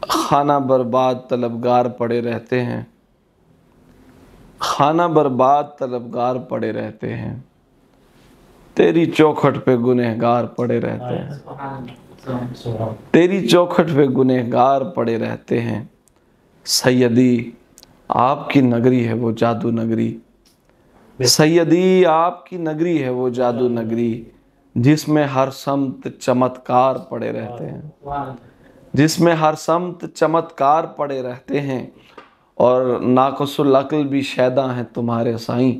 खाना बर्बाद तलबगार पड़े रहते हैं, खाना बर्बाद तलबगार पड़े रहते हैं, तेरी चौखट पे गुनहगार पड़े रहते हैं, तेरी चौखट पे गुनहगार पड़े रहते हैं। सैयदी आपकी नगरी है वो जादू नगरी, सैयदी आपकी नगरी है वो जादू नगरी, जिसमें हर समत चमत्कार पड़े रहते हैं, जिसमें हर समत चमत्कार पड़े रहते हैं। और नाक़िसुल अक्ल भी शैदा हैं तुम्हारे साईं,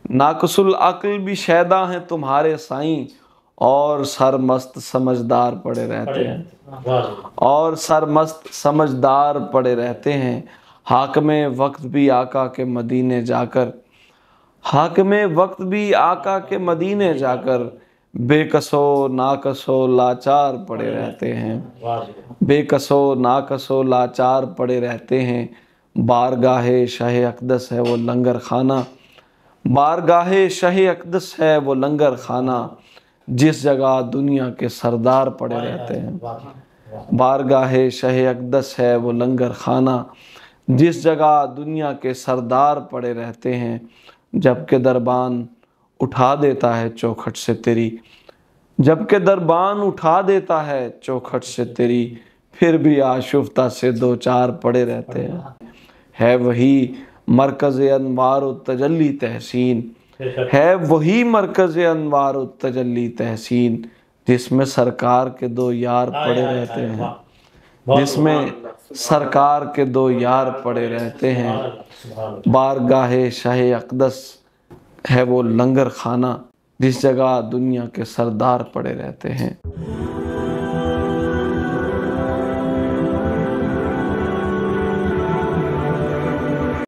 नाक़िसुल अक्ल भी शैदा हैं तुम्हारे साईं, और सरमस्त समझदार पड़े रहते हैं, और सरमस्त समझदार पड़े रहते हैं। हाकिमे वक्त भी आका के मदीने जाकर, हाकिमे वक्त भी आका के मदीने जाकर, बेकसो नाकसो लाचार पड़े रहते हैं, बेकसो नाकसो लाचार पड़े रहते हैं। बारगाहे शाह अक़दस है वो लंगर खाना, बारगाहे शाह अक़दस है वो लंगर खाना, जिस जगह दुनिया के सरदार पड़े रहते हैं। बारगाहे शाह अक़दस है वो लंगर खाना, जिस जगह दुनिया के सरदार पड़े रहते हैं। जबकि दरबान उठा देता है चौखट से तेरी, जबकि दरबान उठा देता है चौखट से तेरी, फिर भी आशुफ्ता से दो चार पड़े रहते हैं। है वही मरकज़ अनवार व तजल्ली तहसीन, है वही मरकज़ अनवार व तजल्ली तहसीन, जिसमें सरकार के दो यार पड़े रहते हैं, जिसमें सरकार के दो यार पड़े रहते हैं। बारगाहे शाह अक़दस है वो लंगर खाना, जिस जगह दुनिया के सरदार पड़े रहते हैं।